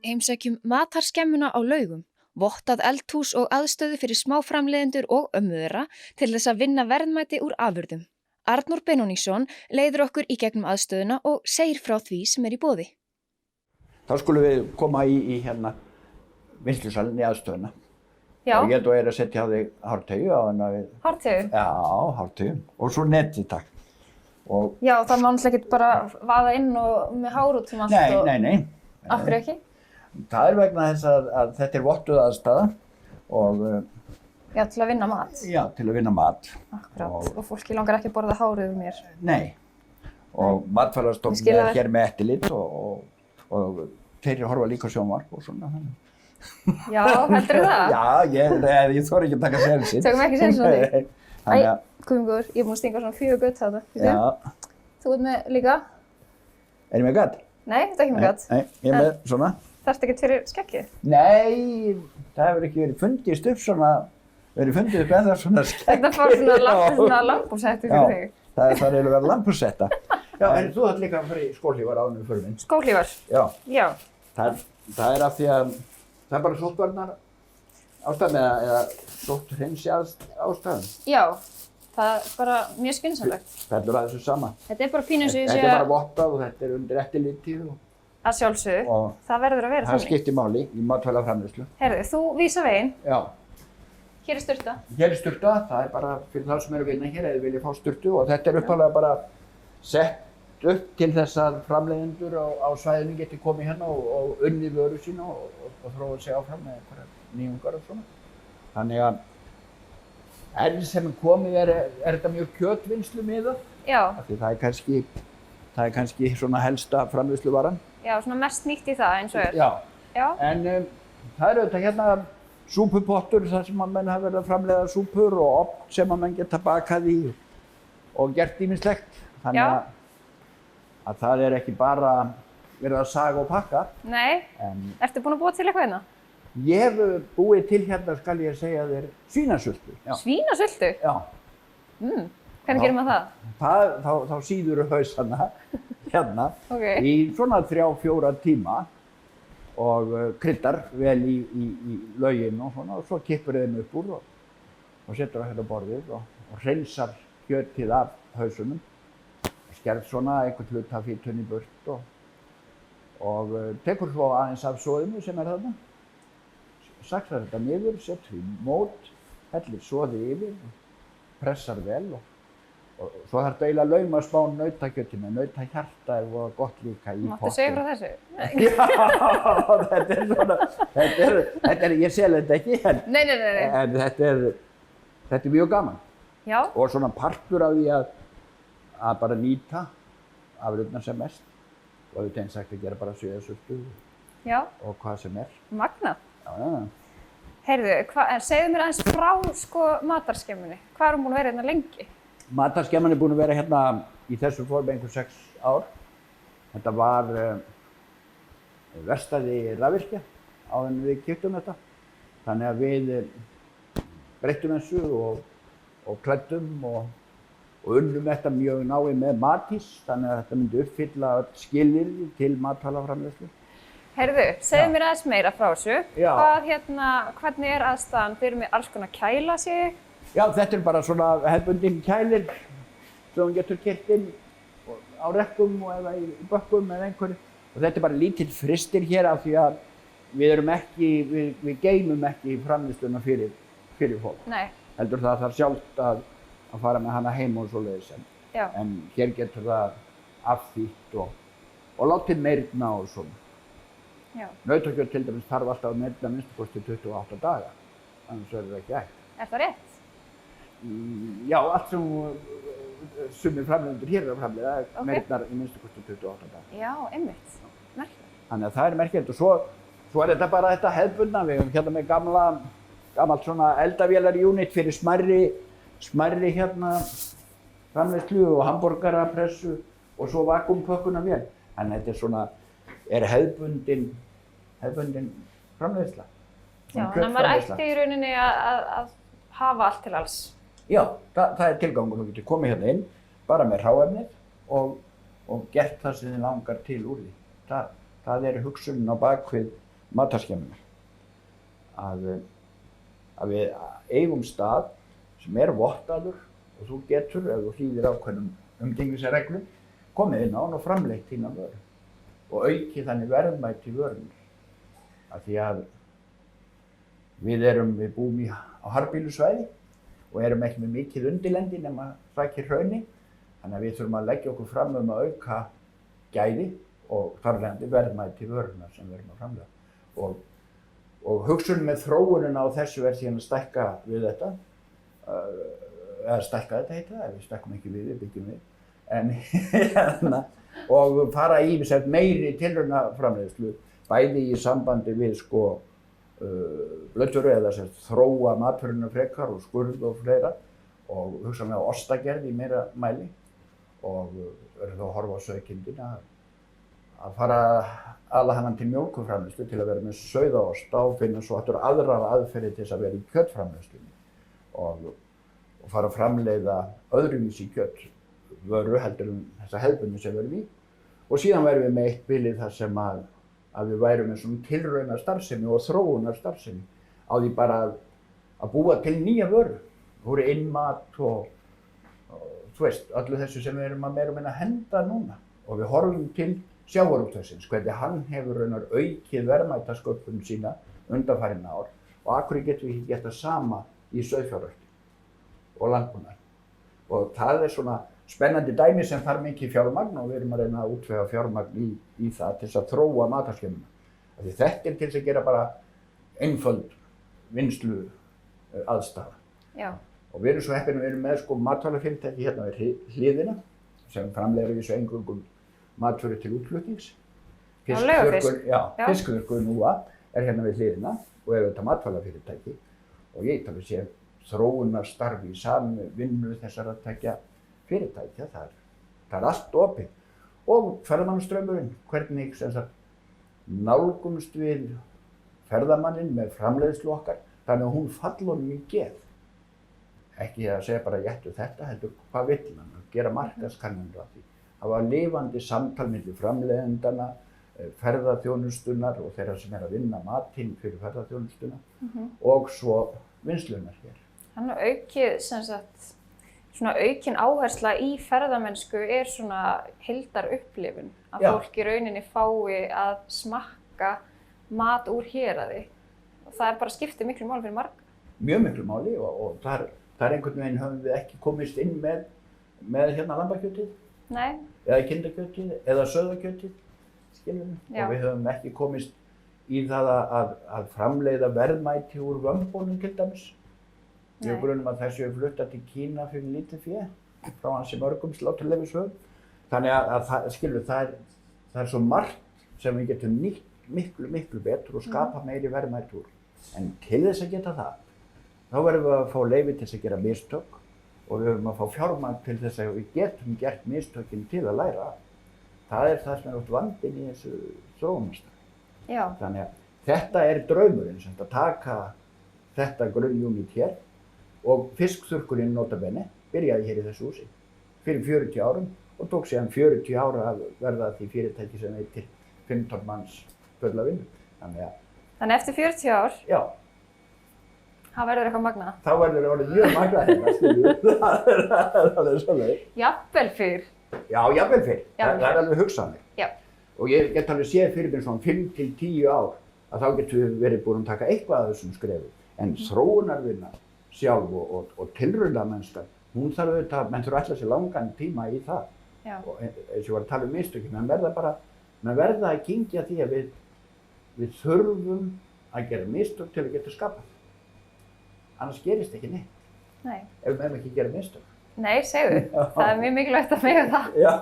heimsækjum matarskemmuna á Laugum, vottað eldhús og aðstöðu fyrir smáframleiðendur og ömmu þeirra til þess að vinna verðmæti úr afurðum. Arnór Benónísson leiðir okkur í gegnum aðstöðuna og segir frá því sem í boði. Þá skulum við koma í hérna vinnslusalinn í aðstöðuna. Já. Og ég að setja á þig hártaugu á hana við... Hártaugu? Já, hártaugu. Og svo netið, takk. Og... Já, það má náttúrulega ekki bara vaða inn og með hár út um allt og... Nei. Af hverju ekki? Það vegna þess að þetta vottuð aðstaða og... Já, til að vinna mat. Já, til að vinna mat. Akkurát. Og fólki langar ekki að borða hárið um mér. Nei. Og Matvælastofnun hér með eftirlit og þeir horfa líka sjónvarp og svona. Já, heldurðu það? Já, ég þori ekki að taka sénsinn. Tökum ekki sénsinn á því? Æ, Guðmundur, ég er búin að stinga svona 4 gött þarna. Já. Þú ert með líka? Er ég með gatt? Nei, þetta er ekki með gatt. Nei, ég er með svona. Þarftu ekkert fyrir skeggið? Nei, það hefur ekki verið fundist upp svona, fundið upp ennþá svona skegg. Þetta fór svona lambhússetti fyrir þig. Já, það er að vera lambhússetta. Já, en þú þarft líka að fara í skóhlífar áður en við förum inn. Skóhlífar? Já. Það er af því að það er bara sóttvarnar ástæðan eða sótthreinsi ástæðan. Já, það er bara mjög skynsamlegt. Fellur að þessu sama. Þetta er bara pínu eins og ég sé að... Þetta er bara vottað og þetta er undir eftirliti og... Að sjálfsögðu, það verður að vera þannig. Það skiptir máli í matvælaframleiðslu. Heyrðu, þú vísa veginn. Já. Hér er sturta. Hér er sturta, það er bara fyrir þá sem eru að vinna hér eða vilja fá sturtu og þetta er upphaflega bara sett upp til þess að framleiðendur á svæðinu geti komið hérna og unnið vöru sína og þróað sig áfram með einhverjar nýjungar og svona. Þannig að enn sem komið er þetta mjög kjötvinnslu miðað. Já. Því það er kannski svona helsta framleiðsluvaran. Já, svona mest nýtt í það eins og er. Já. En það er auðvitað hérna súpupottur þar sem að menn hafa verið að framleiða súpur og ofn sem að menn geta bakað í og gert ýmislegt. Þannig að það er ekki bara verið að saga og pakka. Nei. Ertu búin að búa til eitthvað hérna? Ég hef búið til hérna, skal ég segja þér, svínasultu. Svínasöldu? Já. Hvernig gerir maður það? Þá síður hausana hérna í svona 3-4 tíma og kryddar vel í laugin og svona og svo kippur þeim upp úr og setur það hérna á borðið og hreinsar kjötið af hausunum. Skerð svona einhvern hluta af fitunni í burt og tekur svo aðeins af soðinu sem er þarna. Saxar þetta niður, setur í mót, hellir soði yfir, pressar vel og svo þarf þetta eiginlega að lauma smá nautakjöti með nautahjarta og gott líka í potti. Máttu segja frá þessu? Já, þetta er, ég sel þetta ekki, Nei. En þetta er mjög gaman. Já. Og svona partur af því að bara nýta afurðirnar sem mest. Og auðvitað eins sagt að gera bara sviðasultu og hvað sem er. Magnað. Já. Heyrðu, segðu mér aðeins frá matarskemmunni. Hvað er hún búin að vera hérna lengi? Matarskemman er búin að vera hérna í þessu formi einhver 6 ár. Þetta var verkstæði rafvirkja áður en við keyptum þetta. Þannig að við breyttum þessu og klæddum og unnum þetta mjög náið með Matís. Þannig að þetta myndi uppfylla öll skilyrði til matvælaframleiðslu. Heyrðu, segðu mér aðeins meira frá þessu. Já. Hvernig er aðstæðan? Þið eru með alls konar kæla, sé ég? Já, þetta er bara svona hefðbundin kælir sem hún getur keyrt inn á rekkum eða í bökkum eða einhverju. Og þetta er bara lítill fristir hér af því að við geymum ekki framleiðsluna fyrir fólk. Nei. Heldur það þarf sjálft að fara með hana heim og svoleiðis. En hér getur það afþýtt og látið meyrna og svona. Já. Nautakjöt til dæmis þarf alltaf að meyrna minnst kosti 28 daga. Annars verður það ekki hægt. Er það rétt? Já, allt sem sumir framleiðendur hér eru að framleiða meyrnar í minnstu kosti 28 daga. Já, einmitt. Merkilegt. Þannig að það er merkilegt og svo er þetta bara þetta hefðbundna. Við höfum hérna með gamalt svona eldavélarunit fyrir smærri hérna framleiðslu og hamborgarapressu og svo vakuumpökkunarvél. Þannig að þetta er svona hefðbundin framleiðsla. Já, þannig að maður ætti í rauninni að hafa allt til alls. Já, það er tilgangur. Þú getur komið hérna inn bara með hráefnið og gert það sem þið langar til úr því. Það er hugsunin á bakvið matarskemmunar. Að við eigum stað sem vottaður og þú getur, ef þú hlýðir ákveðnum umgengnisreglum, komið inn á hann og framleitt þína vöru og auki þannig verðmæti vörunnar. Af því að við búum á harðbýlusvæði og erum ekki með mikið undirlendi nema hrakir hrauni, þannig að við þurfum að leggja okkur fram að auka gæði og þar af leiðandi verðmæti vörunnar sem við erum að framleiða. Og hugsunin með þróunina á þessu síðan að stækka við þetta, eða stækka þetta heitir það, við stækkum ekki við byggjum við, og fara í meiri tilraunaframleiðslu, bæði í sambandi við blöndvöru eða þróa matvöruna frekar og skurð og fleira og hugsanlega ostagerð í meira mæli og verður þá að horfa á sauðkindin að fara aðlaga hann til mjólkurframleiðslu til að vera með sauðaosta og finna svo aftur aðrar aðferðir til þess að vera í kjötframleiðslunni og fara að framleiða öðruvísi kjötvöru heldur þessa hefðbundnu sem við erum í og síðan verðum við með eitt bilið þar sem að við værum með svona tilrauna starfsemi og þróunar starfsemi á því bara að búa til nýja vöru. Það voru innmat og þú veist, öllu þessu sem við erum að meira og minna henda núna og við horfum til sjávarútvegsins, hvernig hann hefur raunar aukið verðmætasköpun sína undanfarin ár og af hverju getum við ekki gert það sama í sauðfjárrækt og landbúnaði. Og það svona spennandi dæmi sem þarf mikið fjármagn og við erum að reyna að útvega fjármagn í það til þess að þróa matarskemmuna. Því þetta til þess að gera bara einföld vinnslu aðstaða. Já. Og við erum svo heppin, við erum með matvælafyrirtæki hérna við hliðina sem framleiðir þessu eingöngum matvöru til útflutnings. Fiskþurrkur núa hérna við hliðina og þetta matvælafyrirtæki og ég tala sér þróunarstarf í samvinnu þessara fyrirtækja, það allt opið. Og ferðamannastraumurinn, hvernig nálgumst við ferðamanninn með framleiðslu okkar, þannig að hún falli honum í geð. Ekki að segja bara éttu þetta, heldur hvað vill hann, að gera markaðskannanir af því. Það var lifandi samtal milli framleiðendana, ferðaþjónustunnar og þeirra sem að vinna matinn fyrir ferðaþjónustuna og svo vinnslunnar hér. Þannig að aukin áhersla í ferðamennsku svona heildarupplifun, að fólk í rauninni fái að smakka mat úr héraði og það bara skiptir miklu máli fyrir marga. Mjög miklu máli og þar einhvern veginn höfum við ekki komist inn með hérna lambakjötið, eða kindakjötið, eða sauðakjötið, skiljum við. Og við höfum ekki komist í það að framleiða verðmæti úr vömbunum til dæmis. Við grunum að þessu flutta til Kína fyrir lítið fé frá ansi mörgum sláturleyfishöfum. Þannig að það svo margt sem við getum nýtt miklu betur og skapa meiri verðmæti úr. En til þess að geta það, þá verðum við að fá leyfi til þess að gera mistök og við verðum að fá fjármagn til þess að við getum gert mistökin til að læra af. Það það sem oft vandinn í þessu þróunarstarfi. Þannig að þetta draumurinn sem að taka þetta grunnunit hér og fiskþurrkurinn nota bene byrjaði hér í þessu húsi fyrir 40 árum og tók síðan 40 ára að verða því fyrirtæki sem heitir 15 manns fulla vinnu. Þannig eftir 40 ár? Já. Það verður eitthvað magnað? Þá verður orðið mjög magnað hérna, skiljum. Það svoleiðis. Jafnvel fyrr? Já, jafnvel fyrr. Það alveg hugsanlegt. Já. Og ég get alveg séð fyrir mér svona 5 til 10 ár að þá getum við verið búin að taka eitthvað af þessum skrefum. En þróunarvinna sjálf og tilraunamennska, hún þarf auðvitað, menn þurfa alltaf sér langan tíma í það. Og eins og ég var að tala mistökin, menn verða að kyngja því að við þurfum að gera mistök til að geta skapað. Annars gerist ekki neitt. Ef við ekki gera mistök. Nei, segðu. Það mjög mikilvægt að mega það. Já.